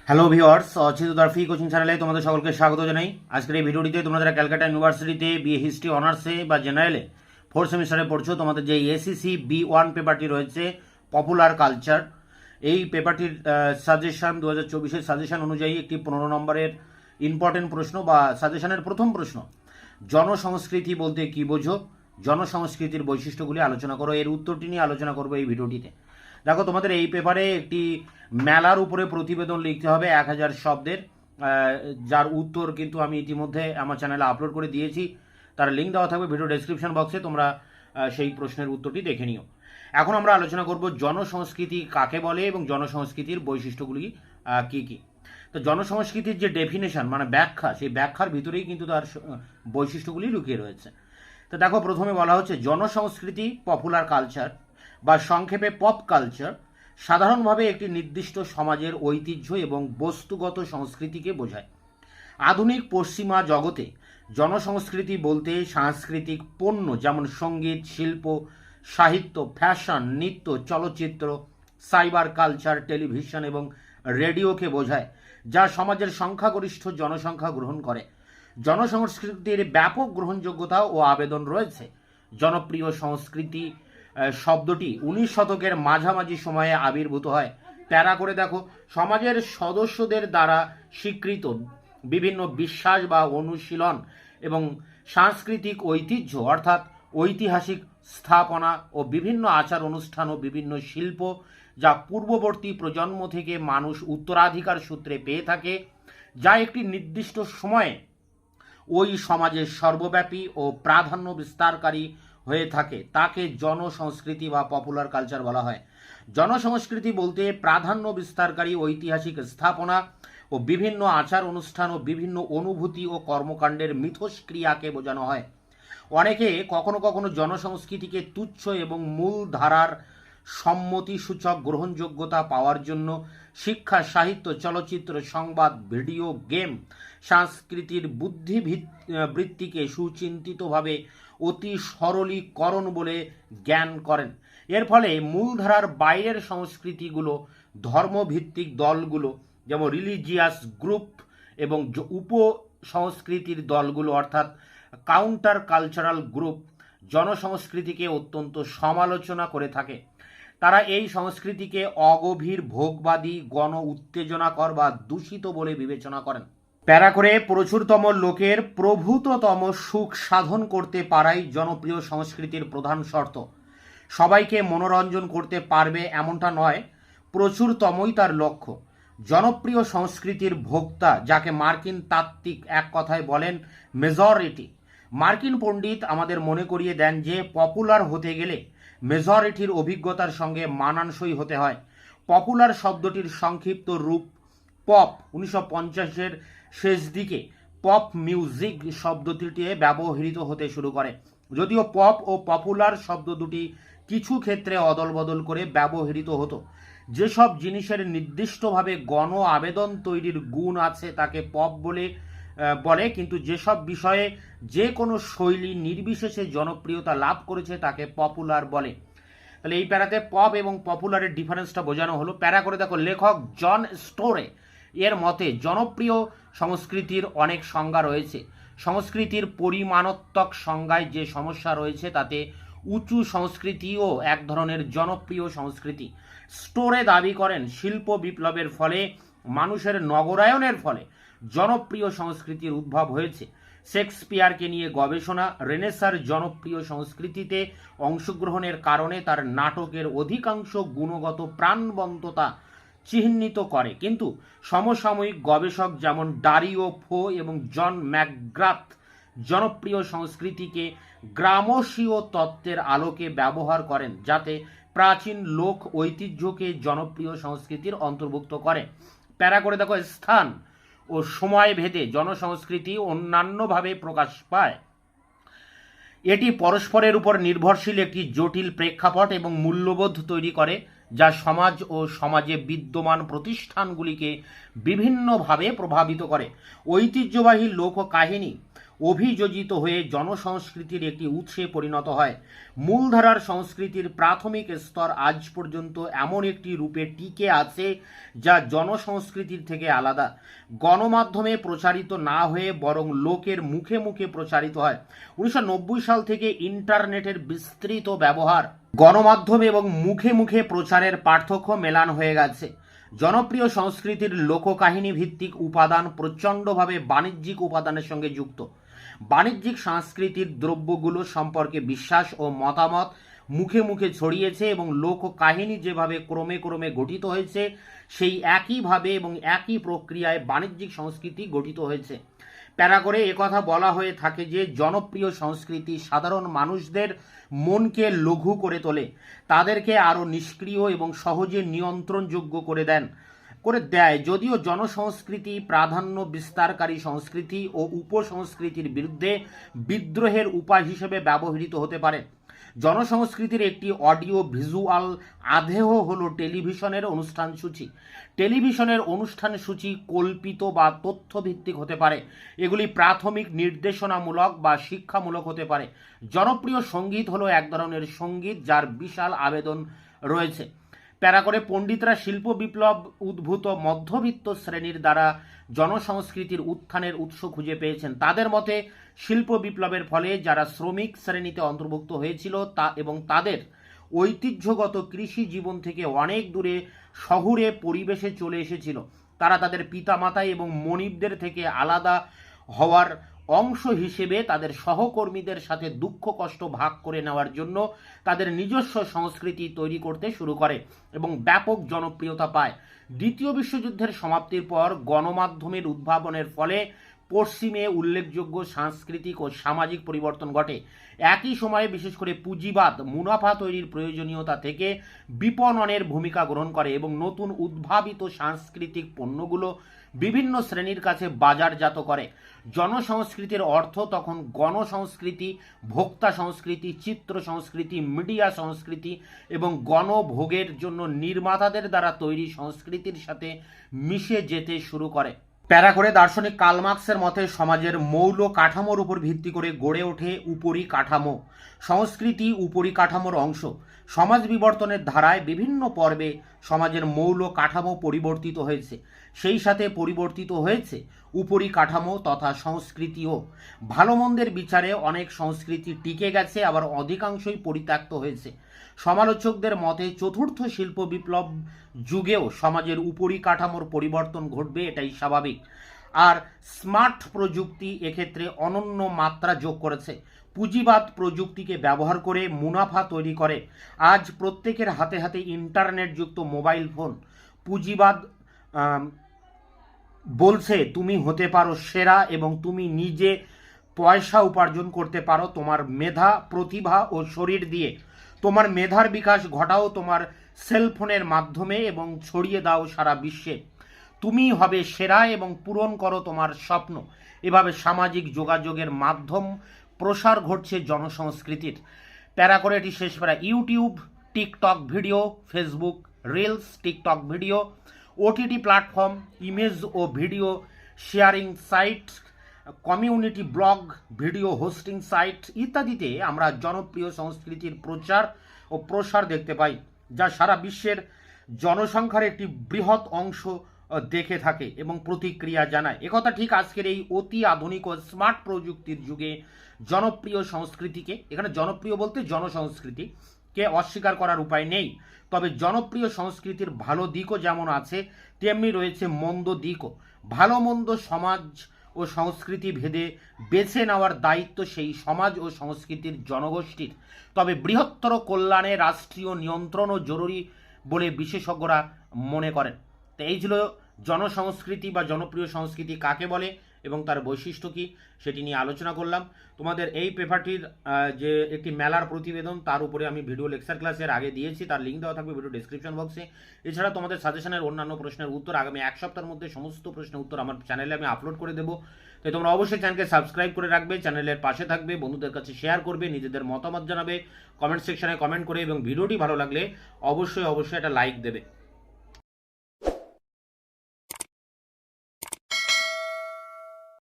Hello viewers, অচিত দারফি coaching চ্যানেলে তোমাদের সকলকে স্বাগত জানাই। আজকের এই ভিডিওটিতে তোমরা যারা ক্যালকাটা ইউনিভার্সিটিতে বিএ হিস্ট্রি অনার্সে বা জেনারেলে 4th সেমিস্টারে পড়ছো, তোমাদের যে এসিসি B1 পেপারটি রয়েছে পপুলার কালচার, এই পেপারটির সাজেশন 2024-এর সাজেশন অনুযায়ী একটি 15 নম্বরের ইম্পর্টেন্ট প্রশ্ন বা সাজেশনের প্রথম প্রশ্ন, জনসংস্কৃতি বলতে কি বোঝো, জনসংস্কৃতির বৈশিষ্ট্যগুলি আলোচনা করো। এর উত্তরটি নিয়ে আলোচনা করবো এই ভিডিওটিতে। দেখো, তোমাদের এই পেপারে একটি মেলার উপরে প্রতিবেদন লিখতে হবে 1000 শব্দের, যার উত্তর কিন্তু আমি ইতিমধ্যে আমার চ্যানেলে আপলোড করে দিয়েছি। তার লিঙ্ক দেওয়া থাকবে ভিডিও ডেসক্রিপশন বক্সে, তোমরা সেই প্রশ্নের উত্তরটি দেখে নিও। এখন আমরা আলোচনা করব জনসংস্কৃতি কাকে বলে এবং জনসংস্কৃতির বৈশিষ্ট্যগুলি কি কি। তো জনসংস্কৃতির যে ডেফিনেশন মানে ব্যাখ্যা, সেই ব্যাখ্যার ভিতরেই কিন্তু তার বৈশিষ্ট্যগুলি লুকিয়ে রয়েছে। তো দেখো, প্রথমে বলা হচ্ছে জনসংস্কৃতি পপুলার কালচার বা সংক্ষেপে পপ কালচার সাধারণভাবে একটি নির্দিষ্ট সমাজের ঐতিহ্য এবং বস্তুগত সংস্কৃতিকে বোঝায়। আধুনিক পশ্চিমা জগতে জনসংস্কৃতি বলতে সাংস্কৃতিক পণ্য যেমন সঙ্গীত, শিল্প, সাহিত্য, ফ্যাশন, নৃত্য, চলচ্চিত্র, সাইবার কালচার, টেলিভিশন এবং রেডিওকে বোঝায়, যা সমাজের সংখ্যাগরিষ্ঠ জনসংখ্যা গ্রহণ করে। জনসংস্কৃতির ব্যাপক গ্রহণযোগ্যতা ও আবেদন রয়েছে। জনপ্রিয় সংস্কৃতি শব্দটি 19 শতকের মাঝামাঝি সময়ে আবির্ভূত হয়। প্যারা করে দেখো, সমাজের সদস্যদের দ্বারা স্বীকৃত বিভিন্ন বিশ্বাস বা অনুশীলন এবং সাংস্কৃতিক ঐতিহ্য অর্থাৎ ঐতিহাসিক স্থাপনা ও বিভিন্ন আচার অনুষ্ঠান ও বিভিন্ন শিল্প, যা পূর্ববর্তী প্রজন্ম থেকে মানুষ উত্তরাধিকার সূত্রে পেয়ে থাকে, যা একটি নির্দিষ্ট সময়ে ওই সমাজের সর্বব্যাপী ও প্রাধান্য বিস্তারকারী হয়ে থাকে, তাকে জনসংস্কৃতি বা পপুলার কালচার বলা হয়। জনসংস্কৃতি বলতে প্রাধান্য বিস্তারকারী ঐতিহাসিক স্থাপনা ও বিভিন্ন আচার অনুষ্ঠান ও বিভিন্ন অনুভূতি ও কর্মকাণ্ডের মিথস্ক্রিয়াকে বোঝানো হয়। অনেকে কখনো কখনো জনসংস্কৃতিকে তুচ্ছ এবং মূল ধারার সম্মতিসূচক গ্রহণযোগ্যতা পাওয়ার জন্য শিক্ষা, সাহিত্য, চলচ্চিত্র, সংবাদ, ভিডিও গেম, সংস্কৃতির বুদ্ধিবৃত্তিকে সুচিন্তিতভাবে অতি সরলীকরণ বলে জ্ঞান করেন। এর ফলে মূলধারার বাইরের সংস্কৃতিগুলো, ধর্মভিত্তিক দলগুলো যেমন রিলিজিয়াস গ্রুপ এবং উপ সংস্কৃতির দলগুলো অর্থাৎ কাউন্টার কালচারাল গ্রুপ জনসংস্কৃতিকে অত্যন্ত সমালোচনা করে থাকে। তারা এই সংস্কৃতিকে অগভীর, ভোগবাদী, গণ উত্তেজনাকর বা দূষিত বলে বিবেচনা করেন। প্যারা করে, প্রচুরতম লোকের প্রভূততম সুখ সাধন করতে পারাই জনপ্রিয় সংস্কৃতির প্রধান শর্ত। সবাইকে মনোরঞ্জন করতে পারবে এমনটা নয়, প্রচুরতমই তার লক্ষ্য। জনপ্রিয় সংস্কৃতির ভোক্তা, যাকে মার্কিন তাত্ত্বিক এক কথায় বলেন মেজরিটি। মার্কিন পণ্ডিত আমাদের মনে করিয়ে দেন যে পপুলার হতে গেলে মেজরিটির অভিজ্ঞতার সঙ্গে মানানসই হতে হয়। পপুলার শব্দটির সংক্ষিপ্ত রূপ পপ 1950-এর শেষ দিকে পপ মিউজিক শব্দটিতে ব্যবহৃত হতে শুরু করে। যদিও পপ ও পপুলার শব্দ দুটি কিছু ক্ষেত্রে অদল বদল করে ব্যবহৃত হতো। যেসব জিনিসের নির্দিষ্টভাবে গণ আবেদন তৈরির গুণ আছে তাকে পপ বলে, কিন্তু যেসব বিষয়ে যে কোনো শৈলী নির্বিশেষে জনপ্রিয়তা লাভ করেছে তাকে পপুলার বলে। তাহলে এই প্যারাতে পপ এবং পপুলারের ডিফারেন্সটা বোঝানো হলো। প্যারা করে দেখো, লেখক জন স্টোরে এর মতে জনপ্রিয় সংস্কৃতির অনেক সংজ্ঞা রয়েছে। সংস্কৃতির পরিমাণাত্মক সংজ্ঞায় যে সমস্যা রয়েছে তাতে উঁচু সংস্কৃতিও এক ধরনের জনপ্রিয় সংস্কৃতি। স্টোরে দাবি করেন শিল্প বিপ্লবের ফলে, মানুষের নগরায়নের ফলে জনপ্রিয় সংস্কৃতির উদ্ভব হয়েছে। শেক্সপিয়ারকে নিয়ে গবেষণা রেনেসার জনপ্রিয় সংস্কৃতিতে অংশগ্রহণের কারণে তার নাটকের অধিকাংশ গুণগত প্রাণবন্ততা চিহ্নিত করে, কিন্তু সমসাময়িক গবেষক যেমন ডারিও ফো এবং জন ম্যাকগ্রাথ জনপ্রিয় সংস্কৃতিকে গ্রামসীয় তত্ত্বের আলোকে ব্যবহার করেন, যাতে প্রাচীন লোক ঐতিহ্যকে জনপ্রিয় সংস্কৃতির অন্তর্ভুক্ত করে। প্যারা করে দেখো, স্থান ও সময় ভেদে জনসংস্কৃতি অন্যান্যভাবে প্রকাশ পায়। এটি পরস্পরের উপর নির্ভরশীল একটি জটিল প্রেক্ষাপট এবং মূল্যবোধ তৈরি করে, যা সমাজ ও সমাজে বিদ্যমান প্রতিষ্ঠানগুলিকে বিভিন্নভাবে প্রভাবিত করে। ঐতিহ্যবাহী লোককাহিনী অভিযোজিত হয়ে জনসংস্কৃতির একটি উৎসে পরিণত হয়। মূলধারার সংস্কৃতির প্রাথমিক স্তর আজ পর্যন্ত এমন একটি রূপে টিকে আছে যা জনসংস্কৃতির থেকে আলাদা। গণমাধ্যমে প্রচারিত না হয়ে বরং লোকের মুখে মুখে প্রচারিত হয়। 1990 সাল থেকে ইন্টারনেটের বিস্তৃত ব্যবহার গণমাধ্যমে এবং মুখে মুখে প্রচারের পার্থক্য মেলান হয়ে গেছে। জনপ্রিয় সংস্কৃতির লোককাহিনী ভিত্তিক উপাদান প্রচণ্ডভাবে বাণিজ্যিক উপাদানের সঙ্গে যুক্ত। বাণিজ্যিক সংস্কৃতির দ্রব্যগুলো সম্পর্কে বিশ্বাস ও মতামত মুখে মুখে ছড়িয়েছে এবং লোককাহিনী যেভাবে ক্রমে ক্রমে গঠিত হয়েছে সেই একইভাবে এবং একই প্রক্রিয়ায় বাণিজ্যিক সংস্কৃতি গঠিত হয়েছে। প্যারা করে একথা বলা হয়ে থাকে যে জনপ্রিয় সংস্কৃতি সাধারণ মানুষদের মনকে লঘু করে তোলে, তাদেরকে আরও নিষ্ক্রিয় এবং সহজে নিয়ন্ত্রণযোগ্য করে দেয়। যদিও জনসংস্কৃতি প্রাধান্য বিস্তারকারী সংস্কৃতি ও উপসংস্কৃতির বিরুদ্ধে বিদ্রোহের উপায় হিসেবে ব্যবহৃত হতে পারে। জনসংস্কৃতির একটি অডিও ভিজুয়াল আধেয় হল টেলিভিশনের অনুষ্ঠান সূচি। টেলিভিশনের অনুষ্ঠান সূচি কল্পিত বা তথ্যভিত্তিক হতে পারে। এগুলি প্রাথমিক নির্দেশনামূলক বা শিক্ষামূলক হতে পারে। জনপ্রিয় সঙ্গীত হলো এক ধরনের সঙ্গীত যার বিশাল আবেদন রয়েছে। প্যারা করে পণ্ডিতরা শিল্প বিপ্লব উদ্ভূত মধ্যবিত্ত শ্রেণীর দ্বারা জনসংস্কৃতির উত্থানের উৎস খুঁজে পেয়েছেন। তাদের মতে শিল্প বিপ্লবের ফলে যারা শ্রমিক শ্রেণীতে অন্তর্ভুক্ত হয়েছিল তা এবং তাদের ঐতিহ্যগত কৃষি জীবন থেকে অনেক দূরে শহুরে পরিবেশে চলে এসেছিল, তারা তাদের পিতামাতা এবং মনিবদের থেকে আলাদা হওয়ার অংশ হিসেবে তাদের সহকর্মীদের সাথে দুঃখ কষ্ট ভাগ করে নেওয়ার জন্য তাদের নিজস্ব সংস্কৃতি তৈরি করতে শুরু করে এবং ব্যাপক জনপ্রিয়তা পায়। দ্বিতীয় বিশ্বযুদ্ধের সমাপ্তির পর গণমাধ্যমের উদ্ভাবনের ফলে পশ্চিমে উল্লেখযোগ্য সাংস্কৃতিক ও সামাজিক পরিবর্তন ঘটে। একই সময়ে বিশেষ করে পুঁজিবাদ মুনাফা তৈরির প্রয়োজনীয়তা থেকে বিপণনের ভূমিকা গ্রহণ করে এবং নতুন উদ্ভাবিত সাংস্কৃতিক পণ্যগুলো বিভিন্ন শ্রেণীর কাছে বাজারজাত করে। জনসংস্কৃতির অর্থ তখন গণসংস্কৃতি, ভোক্তা সংস্কৃতি, চিত্র সংস্কৃতি, মিডিয়া সংস্কৃতি এবং গণভোগের জন্য নির্মাতাদের দ্বারা তৈরি সংস্কৃতির সাথে মিশে যেতে শুরু করে। প্যারা করে দার্শনিক কার্ল মার্কসের মতে সমাজের মৌল কাঠামোর উপর ভিত্তি করে গড়ে ওঠে উপরিকাঠামো। সংস্কৃতি উপরিকাঠামোর অংশ। সমাজ বিবর্তনের ধারায় বিভিন্ন পর্বে সমাজের মৌল কাঠামো পরিবর্তিত হয়েছে, সেই সাথে পরিবর্তিত হয়েছে উপরিকাঠামো তথা সংস্কৃতিও। ভালো মন্দের বিচারে অনেক সংস্কৃতি টিকে গেছে, আবার অধিকাংশই পরিত্যক্ত হয়েছে। সমালোচকদের মতে চতুর্থ শিল্প বিপ্লব যুগেও সমাজের উপরিকাঠামোর পরিবর্তন ঘটবে, এটাই স্বাভাবিক। আর স্মার্ট প্রযুক্তি এক্ষেত্রে অনন্য মাত্রা যোগ করেছে। পুঁজিবাদ প্রযুক্তিকে ব্যবহার করে মুনাফা তৈরি করে। আজ প্রত্যেকের হাতে হাতে ইন্টারনেটযুক্ত মোবাইল ফোন। পুঁজিবাদ বলছে তুমি হতে পারো সেরা এবং তুমি নিজে পয়সা উপার্জন করতে পারো তোমার মেধা, প্রতিভা ও শরীর দিয়ে। তোমার মেধার বিকাশ ঘটাও তোমার সেলফোনের মাধ্যমে এবং ছড়িয়ে দাও সারা বিশ্বে। তুমি হবে সেরা এবং পূরণ করো তোমার স্বপ্ন। এভাবে সামাজিক যোগাযোগের মাধ্যম প্রসার ঘটছে জনসংস্কৃতির। প্যারা করে এটি শেষ para. YouTube, TikTok video, Facebook reels, TikTok video, OTT platform, image ও video sharing site, community blog, video hosting site ইত্যাদিতে আমরা জনপ্রিয় সংস্কৃতির প্রচার ও প্রসার দেখতে পাই, যা সারা বিশ্বের জনসংখ্যার একটি বৃহৎ অংশ দেখে থাকে এবং প্রতিক্রিয়া জানায়। একথা ঠিক আজকের এই অতি আধুনিক ও স্মার্ট প্রযুক্তির যুগে জনপ্রিয় সংস্কৃতিকে, এখানে জনপ্রিয় বলতে জনসংস্কৃতিকে অস্বীকার করার উপায় নেই। তবে জনপ্রিয় সংস্কৃতির ভালো দিকও যেমন আছে তেমনি রয়েছে মন্দ দিকও। ভালো মন্দ সমাজ ও সংস্কৃতি ভেদে বেছে নেওয়ার দায়িত্ব সেই সমাজ ও সংস্কৃতির জনগোষ্ঠীর। তবে বৃহত্তর কল্যাণে রাষ্ট্রীয় নিয়ন্ত্রণও জরুরি বলে বিশেষজ্ঞরা মনে করেন। তো এই ছিল জনসংস্কৃতি বা জনপ্রিয় সংস্কৃতি কাকে বলে এবং তার বৈশিষ্ট্য কী সেটি নিয়ে আলোচনা করলাম। তোমাদের এই পেপারটির যে একটি মেলার প্রতিবেদন তার উপরে আমি ভিডিও লেকচার ক্লাসের আগে দিয়েছি, তার লিঙ্ক দেওয়া থাকবে ভিডিও ডিসক্রিপশন বক্সে। এছাড়া তোমাদের সাজেশনের অন্যান্য প্রশ্নের উত্তর আগামী এক সপ্তাহের মধ্যে সমস্ত প্রশ্নের উত্তর আমার চ্যানেলে আমি আপলোড করে দেবো। তাই তোমরা অবশ্যই চ্যানেলকে সাবস্ক্রাইব করে রাখবে, চ্যানেলের পাশে থাকবে, বন্ধুদের কাছে শেয়ার করবে, নিজেদের মতামত জানাবে কমেন্ট সেকশনে কমেন্ট করে, এবং ভিডিওটি ভালো লাগলে অবশ্যই একটা লাইক দেবে।